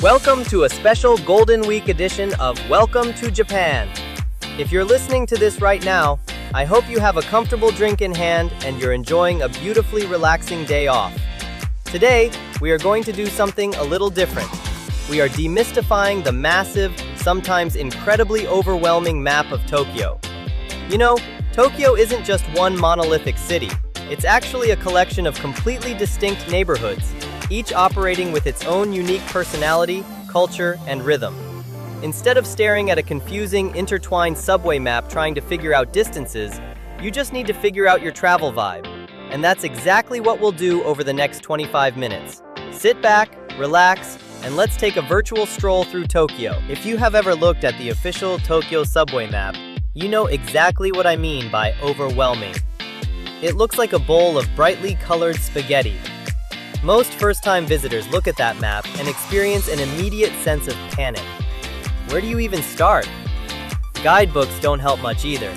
Welcome to a special Golden Week edition of Welcome to Japan. If you're listening to this right now, I hope you have a comfortable drink in hand and you're enjoying a beautifully relaxing day off. Today, we are going to do something a little different. We are demystifying the massive, sometimes incredibly overwhelming map of Tokyo. You know, Tokyo isn't just one monolithic city. It's actually a collection of completely distinct neighborhoods, each operating with its own unique personality, culture, and rhythm. Instead of staring at a confusing, intertwined subway map trying to figure out distances, you just need to figure out your travel vibe. And that's exactly what we'll do over the next 25 minutes. Sit back, relax, and let's take a virtual stroll through Tokyo. If you have ever looked at the official Tokyo subway map, you know exactly what I mean by overwhelming. It looks like a bowl of brightly colored spaghetti. Most first-time visitors look at that map and experience an immediate sense of panic. Where do you even start? Guidebooks don't help much either.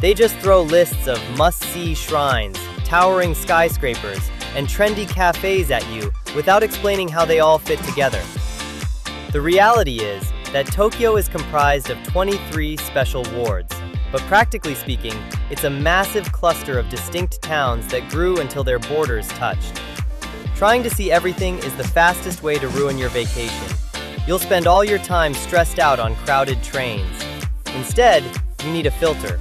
They just throw lists of must-see shrines, towering skyscrapers, and trendy cafes at you without explaining how they all fit together. The reality is that Tokyo is comprised of 23 special wards, but practically speaking, it's a massive cluster of distinct towns that grew until their borders touched. Trying to see everything is the fastest way to ruin your vacation. You'll spend all your time stressed out on crowded trains. Instead, you need a filter.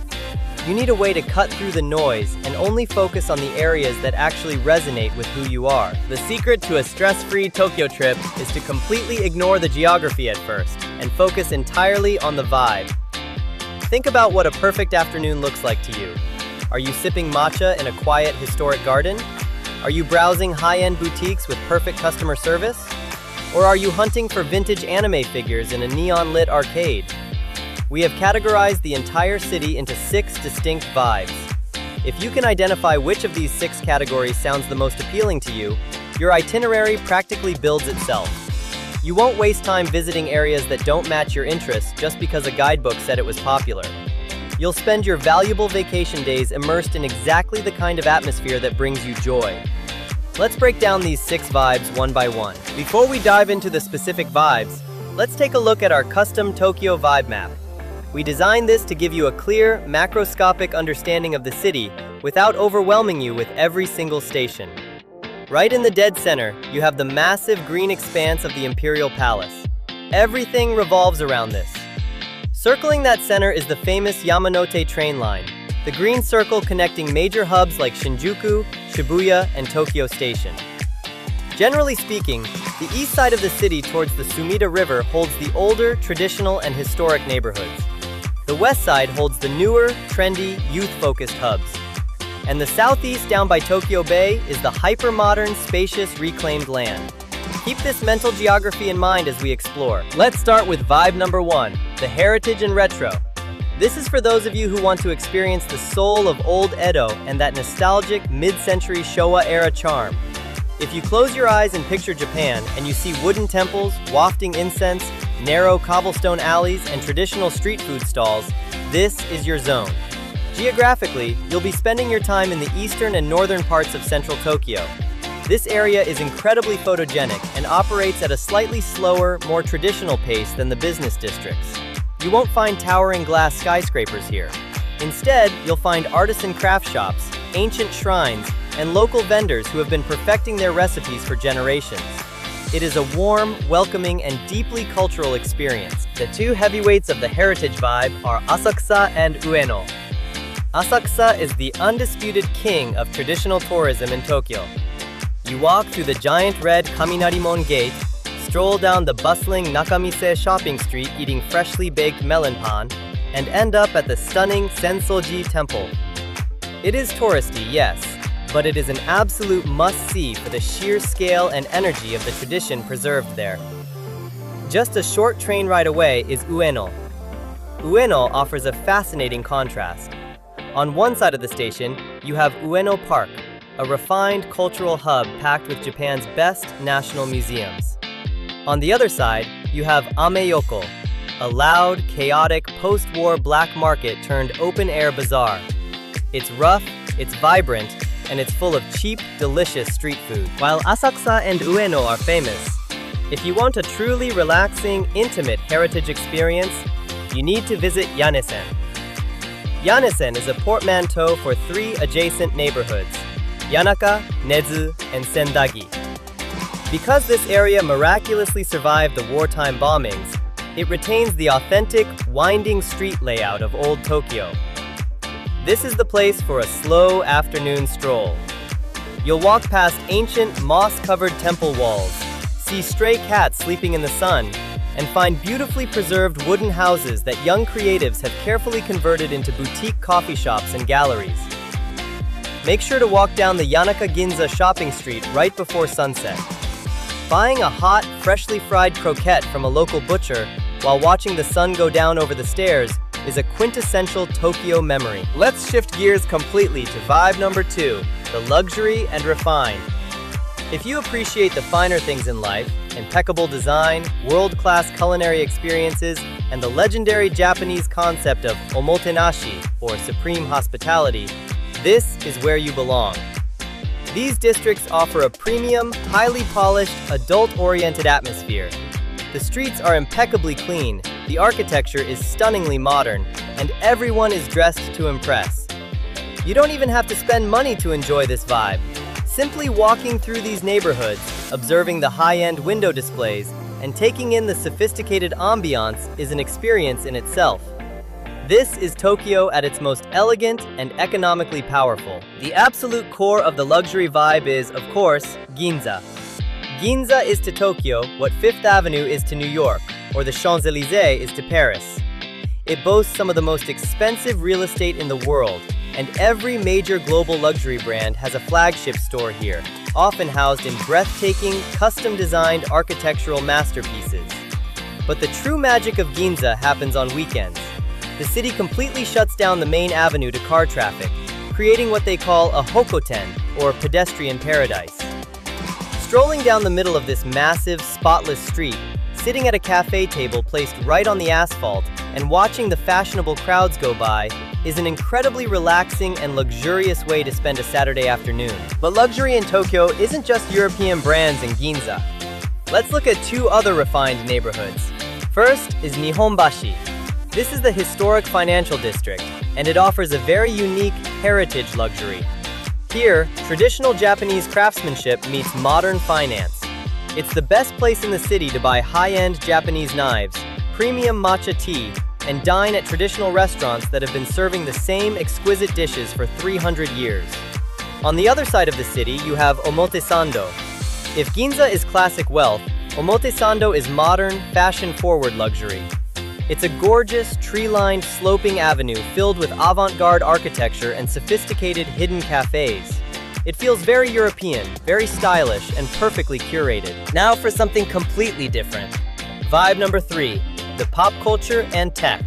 You need a way to cut through the noise and only focus on the areas that actually resonate with who you are. The secret to a stress-free Tokyo trip is to completely ignore the geography at first and focus entirely on the vibe. Think about what a perfect afternoon looks like to you. Are you sipping matcha in a quiet, historic garden? Are you browsing high-end boutiques with perfect customer service? Or are you hunting for vintage anime figures in a neon-lit arcade? We have categorized the entire city into 6 distinct vibes. If you can identify which of these 6 categories sounds the most appealing to you, your itinerary practically builds itself. You won't waste time visiting areas that don't match your interests just because a guidebook said it was popular. You'll spend your valuable vacation days immersed in exactly the kind of atmosphere that brings you joy. Let's break down these 6 vibes one by one. Before we dive into the specific vibes, let's take a look at our custom Tokyo vibe map. We designed this to give you a clear, macroscopic understanding of the city without overwhelming you with every single station. Right in the dead center, you have the massive green expanse of the Imperial Palace. Everything revolves around this. Circling that center is the famous Yamanote train line, the green circle connecting major hubs like Shinjuku, Shibuya, and Tokyo Station. Generally speaking, the east side of the city towards the Sumida River holds the older, traditional, and historic neighborhoods. The west side holds the newer, trendy, youth-focused hubs. And the southeast down by Tokyo Bay is the hyper-modern, spacious, reclaimed land. Keep this mental geography in mind as we explore. Let's start with vibe number 1, the heritage and retro. This is for those of you who want to experience the soul of old Edo and that nostalgic mid-century Showa-era charm. If you close your eyes and picture Japan and you see wooden temples, wafting incense, narrow cobblestone alleys, and traditional street food stalls, this is your zone. Geographically, you'll be spending your time in the eastern and northern parts of central Tokyo. This area is incredibly photogenic and operates at a slightly slower, more traditional pace than the business districts. You won't find towering glass skyscrapers here. Instead, you'll find artisan craft shops, ancient shrines, and local vendors who have been perfecting their recipes for generations. It is a warm, welcoming, and deeply cultural experience. The 2 heavyweights of the heritage vibe are Asakusa and Ueno. Asakusa is the undisputed king of traditional tourism in Tokyo. You walk through the giant red Kaminarimon Gate, stroll down the bustling Nakamise shopping street eating freshly baked melon pan, and end up at the stunning Sensoji Temple. It is touristy, yes, but it is an absolute must-see for the sheer scale and energy of the tradition preserved there. Just a short train ride away is Ueno. Ueno offers a fascinating contrast. On one side of the station, you have Ueno Park, a refined cultural hub packed with Japan's best national museums. On the other side, you have Ameyoko, a loud, chaotic, post-war black market turned open-air bazaar. It's rough, it's vibrant, and it's full of cheap, delicious street food. While Asakusa and Ueno are famous, If you want a truly relaxing, intimate heritage experience, you need to visit Yanesen. Yanesen is a portmanteau for 3 adjacent neighborhoods, Yanaka, Nezu, and Sendagi. Because this area miraculously survived the wartime bombings, it retains the authentic, winding street layout of old Tokyo. This is the place for a slow afternoon stroll. You'll walk past ancient, moss-covered temple walls, see stray cats sleeping in the sun, and find beautifully preserved wooden houses that young creatives have carefully converted into boutique coffee shops and galleries. Make sure to walk down the Yanaka-Ginza shopping street right before sunset. Buying a hot, freshly fried croquette from a local butcher while watching the sun go down over the stairs is a quintessential Tokyo memory. Let's shift gears completely to vibe number 2, the luxury and refined. If you appreciate the finer things in life, impeccable design, world-class culinary experiences, and the legendary Japanese concept of omotenashi, or supreme hospitality, this is where you belong. These districts offer a premium, highly polished, adult-oriented atmosphere. The streets are impeccably clean, the architecture is stunningly modern, and everyone is dressed to impress. You don't even have to spend money to enjoy this vibe. Simply walking through these neighborhoods, observing the high-end window displays, and taking in the sophisticated ambiance is an experience in itself. This is Tokyo at its most elegant and economically powerful. The absolute core of the luxury vibe is, of course, Ginza. Ginza is to Tokyo what Fifth Avenue is to New York, or the Champs-Élysées is to Paris. It boasts some of the most expensive real estate in the world, and every major global luxury brand has a flagship store here, often housed in breathtaking, custom-designed architectural masterpieces. But the true magic of Ginza happens on weekends. The city completely shuts down the main avenue to car traffic, creating what they call a hokoten, or pedestrian paradise. Strolling down the middle of this massive, spotless street, sitting at a cafe table placed right on the asphalt, and watching the fashionable crowds go by is an incredibly relaxing and luxurious way to spend a Saturday afternoon. But luxury in Tokyo isn't just European brands in Ginza. Let's look at 2 other refined neighborhoods. First is Nihonbashi. This is the historic financial district, and it offers a very unique heritage luxury. Here, traditional Japanese craftsmanship meets modern finance. It's the best place in the city to buy high-end Japanese knives, premium matcha tea, and dine at traditional restaurants that have been serving the same exquisite dishes for 300 years. On the other side of the city, you have Omotesando. If Ginza is classic wealth, Omotesando is modern, fashion-forward luxury. It's a gorgeous, tree-lined, sloping avenue filled with avant-garde architecture and sophisticated hidden cafes. It feels very European, very stylish, and perfectly curated. Now for something completely different. Vibe number 3. The pop culture and tech.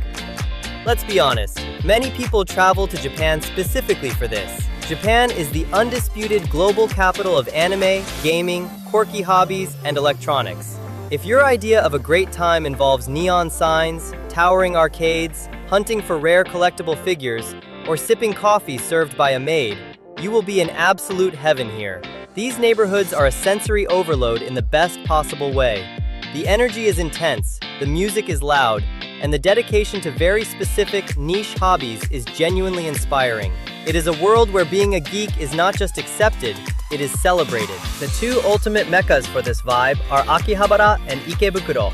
Let's be honest, many people travel to Japan specifically for this. Japan is the undisputed global capital of anime, gaming, quirky hobbies, and electronics. If your idea of a great time involves neon signs, towering arcades, hunting for rare collectible figures, or sipping coffee served by a maid, you will be in absolute heaven here. These neighborhoods are a sensory overload in the best possible way. The energy is intense, the music is loud, and the dedication to very specific, niche hobbies is genuinely inspiring. It is a world where being a geek is not just accepted, it is celebrated. The 2 ultimate meccas for this vibe are Akihabara and Ikebukuro.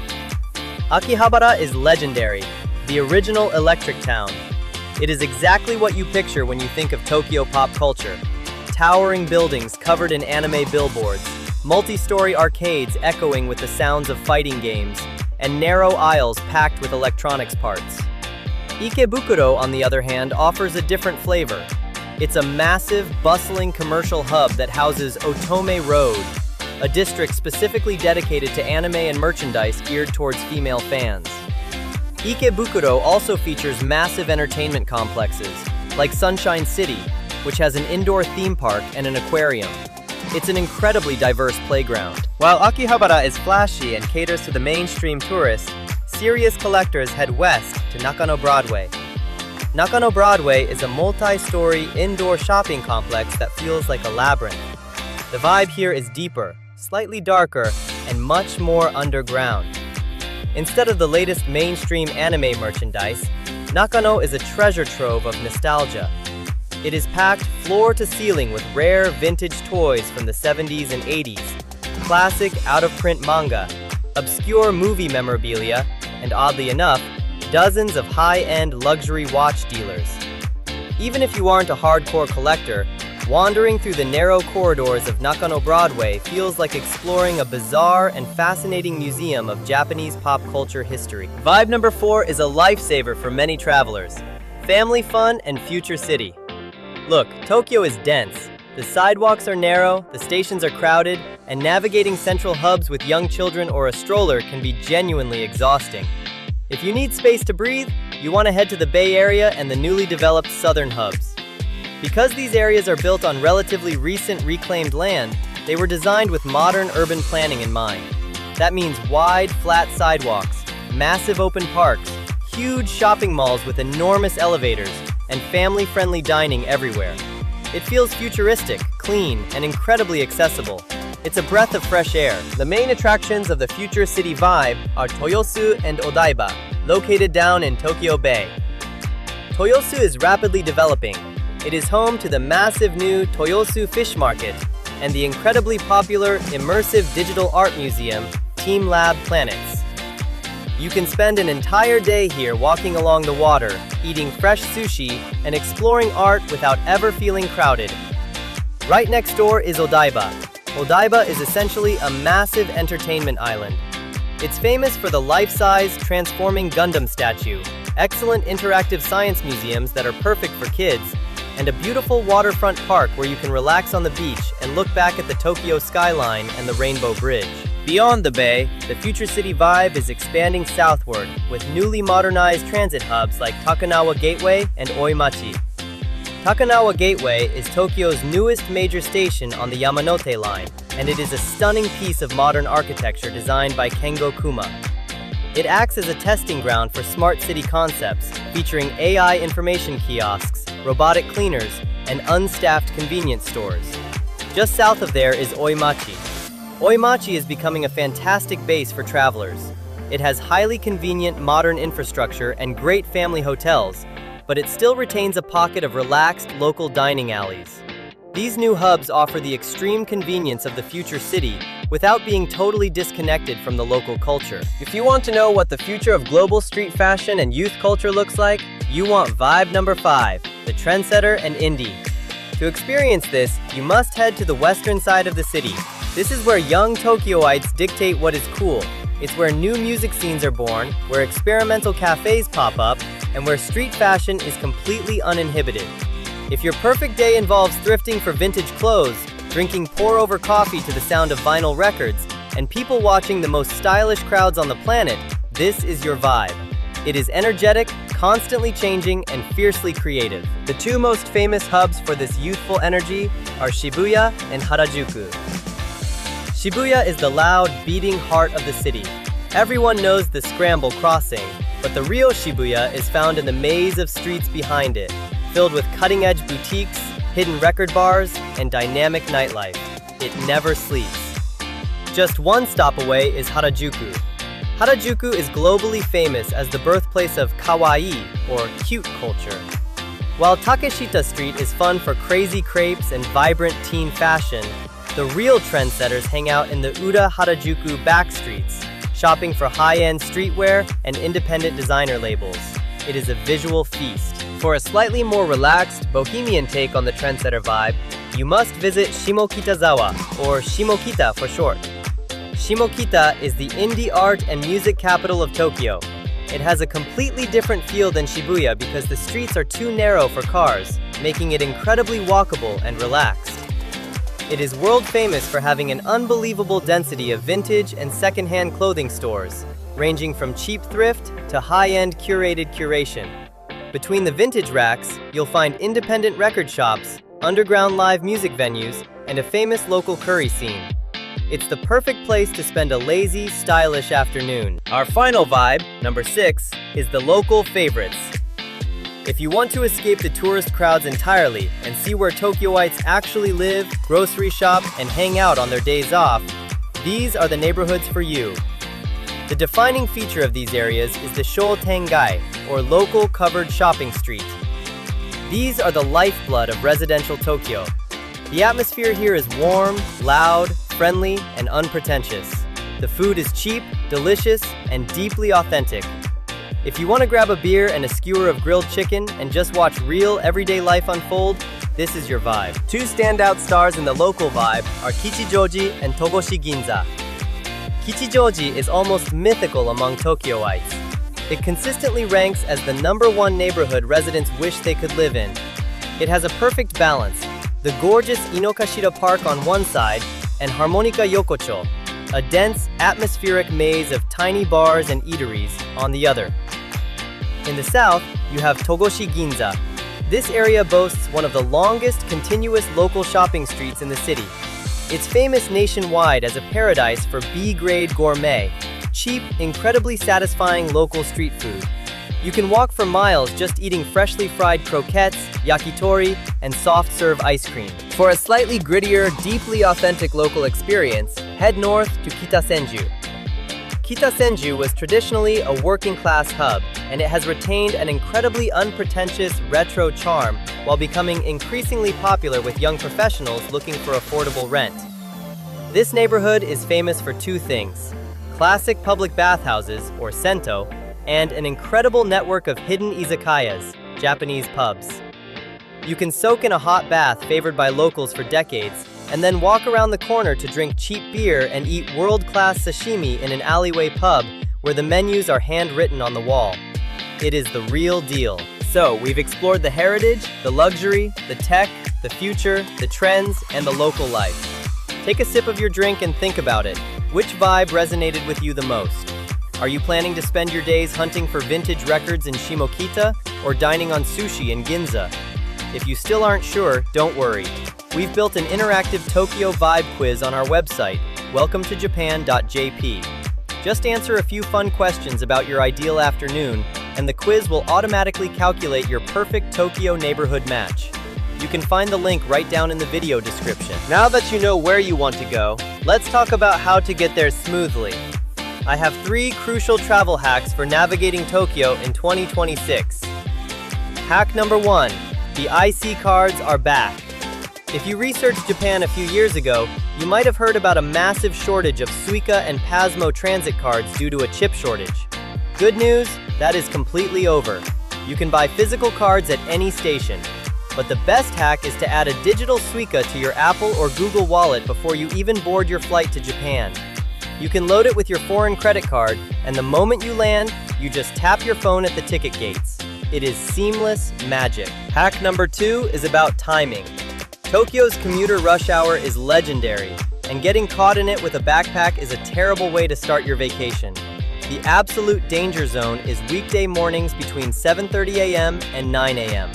Akihabara is legendary, the original electric town. It is exactly what you picture when you think of Tokyo pop culture. Towering buildings covered in anime billboards, multi-story arcades echoing with the sounds of fighting games, and narrow aisles packed with electronics parts. Ikebukuro, on the other hand, offers a different flavor. It's a massive, bustling commercial hub that houses Otome Road, a district specifically dedicated to anime and merchandise geared towards female fans. Ikebukuro also features massive entertainment complexes, like Sunshine City, which has an indoor theme park and an aquarium. It's an incredibly diverse playground. While Akihabara is flashy and caters to the mainstream tourists, serious collectors head west to Nakano Broadway. Nakano Broadway is a multi-story indoor shopping complex that feels like a labyrinth. The vibe here is deeper, slightly darker, and much more underground. Instead of the latest mainstream anime merchandise, Nakano is a treasure trove of nostalgia. It is packed floor to ceiling with rare vintage toys from the 70s and 80s, classic out-of-print manga, obscure movie memorabilia, and oddly enough, dozens of high-end luxury watch dealers. Even if you aren't a hardcore collector, wandering through the narrow corridors of Nakano Broadway feels like exploring a bizarre and fascinating museum of Japanese pop culture history. Vibe number 4 is a lifesaver for many travelers: family fun and future city. Look, Tokyo is dense. The sidewalks are narrow, the stations are crowded, and navigating central hubs with young children or a stroller can be genuinely exhausting. If you need space to breathe, you want to head to the Bay Area and the newly developed southern hubs. Because these areas are built on relatively recent reclaimed land, they were designed with modern urban planning in mind. That means wide, flat sidewalks, massive open parks, huge shopping malls with enormous elevators, and family-friendly dining everywhere. It feels futuristic, clean, and incredibly accessible. It's a breath of fresh air. The main attractions of the future city vibe are Toyosu and Odaiba, located down in Tokyo Bay. Toyosu is rapidly developing. It is home to the massive new Toyosu Fish Market and the incredibly popular immersive digital art museum, Team Lab Planets. You can spend an entire day here walking along the water, eating fresh sushi, and exploring art without ever feeling crowded. Right next door is Odaiba. Odaiba is essentially a massive entertainment island. It's famous for the life-size, transforming Gundam statue, excellent interactive science museums that are perfect for kids, and a beautiful waterfront park where you can relax on the beach and look back at the Tokyo skyline and the Rainbow Bridge. Beyond the bay, the future city vibe is expanding southward with newly modernized transit hubs like Takanawa Gateway and Oimachi. Takanawa Gateway is Tokyo's newest major station on the Yamanote line, and it is a stunning piece of modern architecture designed by Kengo Kuma. It acts as a testing ground for smart city concepts, featuring AI information kiosks, robotic cleaners, and unstaffed convenience stores. Just south of there is Oimachi. Oimachi is becoming a fantastic base for travelers. It has highly convenient modern infrastructure and great family hotels, but it still retains a pocket of relaxed local dining alleys. These new hubs offer the extreme convenience of the future city without being totally disconnected from the local culture. If you want to know what the future of global street fashion and youth culture looks like, you want vibe number 5, the Trendsetter and Indie. To experience this, you must head to the western side of the city. This is where young Tokyoites dictate what is cool. It's where new music scenes are born, where experimental cafes pop up, and where street fashion is completely uninhibited. If your perfect day involves thrifting for vintage clothes, drinking pour-over coffee to the sound of vinyl records, and people watching the most stylish crowds on the planet, this is your vibe. It is energetic, constantly changing, and fiercely creative. The two most famous hubs for this youthful energy are Shibuya and Harajuku. Shibuya is the loud, beating heart of the city. Everyone knows the Scramble crossing, but the real Shibuya is found in the maze of streets behind it, filled with cutting-edge boutiques, hidden record bars, and dynamic nightlife. It never sleeps. Just one stop away is Harajuku. Harajuku is globally famous as the birthplace of kawaii, or cute culture. While Takeshita Street is fun for crazy crepes and vibrant teen fashion, the real trendsetters hang out in the Uda Harajuku back streets, shopping for high-end streetwear and independent designer labels. It is a visual feast. For a slightly more relaxed, bohemian take on the trendsetter vibe, you must visit Shimokitazawa, or Shimokita for short. Shimokita is the indie art and music capital of Tokyo. It has a completely different feel than Shibuya because the streets are too narrow for cars, making it incredibly walkable and relaxed. It is world famous for having an unbelievable density of vintage and secondhand clothing stores, ranging from cheap thrift to high-end curated curation. Between the vintage racks, you'll find independent record shops, underground live music venues, and a famous local curry scene. It's the perfect place to spend a lazy, stylish afternoon. Our final vibe, number 6, is the local favorites. If you want to escape the tourist crowds entirely and see where Tokyoites actually live, grocery shop, and hang out on their days off, These are the neighborhoods for you. The defining feature of these areas is the Shotengai, or local covered shopping street. These are the lifeblood of residential Tokyo. The atmosphere here is warm, loud, friendly, and unpretentious. The food is cheap, delicious, and deeply authentic. If you want to grab a beer and a skewer of grilled chicken and just watch real, everyday life unfold, this is your vibe. Two standout stars in the local vibe are Kichijoji and Togoshi-Ginza. Kichijoji is almost mythical among Tokyoites. It consistently ranks as the #1 neighborhood residents wish they could live in. It has a perfect balance: the gorgeous Inokashira Park on one side and Harmonica Yokocho, a dense, atmospheric maze of tiny bars and eateries, on the other. In the south, you have Togoshi-Ginza. This area boasts one of the longest continuous local shopping streets in the city. It's famous nationwide as a paradise for B-grade gourmet, cheap, incredibly satisfying local street food. You can walk for miles just eating freshly fried croquettes, yakitori, and soft-serve ice cream. For a slightly grittier, deeply authentic local experience, head north to Kitasenju. Kitasenju was traditionally a working-class hub, and it has retained an incredibly unpretentious retro charm while becoming increasingly popular with young professionals looking for affordable rent. This neighborhood is famous for two things: classic public bathhouses, or sento, and an incredible network of hidden izakayas, Japanese pubs. You can soak in a hot bath favored by locals for decades, and then walk around the corner to drink cheap beer and eat world-class sashimi in an alleyway pub where the menus are handwritten on the wall. It is the real deal. So, we've explored the heritage, the luxury, the tech, the future, the trends, and the local life. Take a sip of your drink and think about it. Which vibe resonated with you the most? Are you planning to spend your days hunting for vintage records in Shimokita or dining on sushi in Ginza? If you still aren't sure, don't worry. We've built an interactive Tokyo vibe quiz on our website, welcometojapan.jp. Just answer a few fun questions about your ideal afternoon, and the quiz will automatically calculate your perfect Tokyo neighborhood match. You can find the link right down in the video description. Now that you know where you want to go, let's talk about how to get there smoothly. I have 3 crucial travel hacks for navigating Tokyo in 2026. Hack number 1. The IC cards are back. If you researched Japan a few years ago, you might have heard about a massive shortage of Suica and Pasmo transit cards due to a chip shortage. Good news, that is completely over. You can buy physical cards at any station. But the best hack is to add a digital Suica to your Apple or Google Wallet before you even board your flight to Japan. You can load it with your foreign credit card, and the moment you land, you just tap your phone at the ticket gates. It is seamless magic. Hack number 2 is about timing. Tokyo's commuter rush hour is legendary, and getting caught in it with a backpack is a terrible way to start your vacation. The absolute danger zone is weekday mornings between 7:30 a.m. and 9 a.m.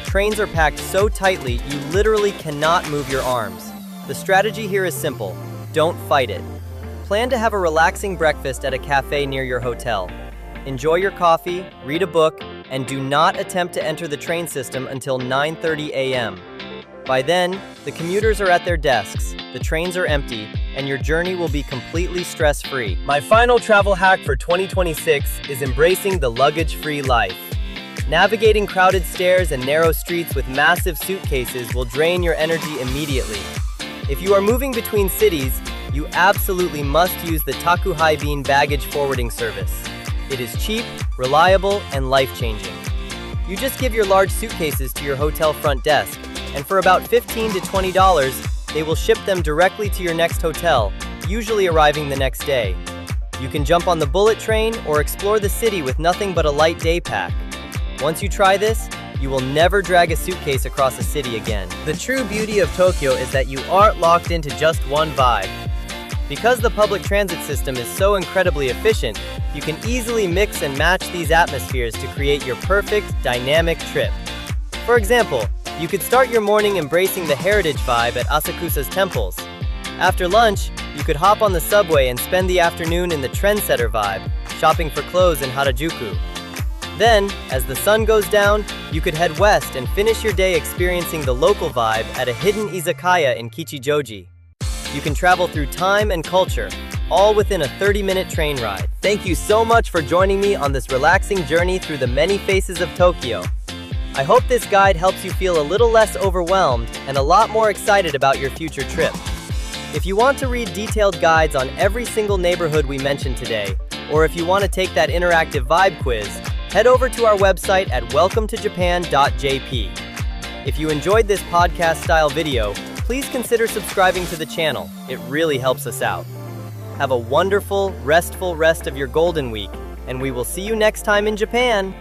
Trains are packed so tightly you literally cannot move your arms. The strategy here is simple: don't fight it. Plan to have a relaxing breakfast at a cafe near your hotel. Enjoy your coffee, read a book, and do not attempt to enter the train system until 9:30 a.m. By then, the commuters are at their desks, the trains are empty, and your journey will be completely stress-free. My final travel hack for 2026 is embracing the luggage-free life. Navigating crowded stairs and narrow streets with massive suitcases will drain your energy immediately. If you are moving between cities, you absolutely must use the Takuhaibin baggage forwarding service. It is cheap, reliable, and life-changing. You just give your large suitcases to your hotel front desk, and for about $15 to $20, they will ship them directly to your next hotel, usually arriving the next day. You can jump on the bullet train or explore the city with nothing but a light day pack. Once you try this, you will never drag a suitcase across a city again. The true beauty of Tokyo is that you aren't locked into just one vibe. Because the public transit system is so incredibly efficient, you can easily mix and match these atmospheres to create your perfect, dynamic trip. For example, you could start your morning embracing the heritage vibe at Asakusa's temples. After lunch, you could hop on the subway and spend the afternoon in the Trendsetter vibe, shopping for clothes in Harajuku. Then, as the sun goes down, you could head west and finish your day experiencing the local vibe at a hidden izakaya in Kichijoji. You can travel through time and culture, all within a 30-minute train ride. Thank you so much for joining me on this relaxing journey through the many faces of Tokyo. I hope this guide helps you feel a little less overwhelmed and a lot more excited about your future trip. If you want to read detailed guides on every single neighborhood we mentioned today, or if you want to take that interactive vibe quiz, head over to our website at welcometojapan.jp. If you enjoyed this podcast-style video, please consider subscribing to the channel. It really helps us out. Have a wonderful, restful rest of your Golden Week, and we will see you next time in Japan!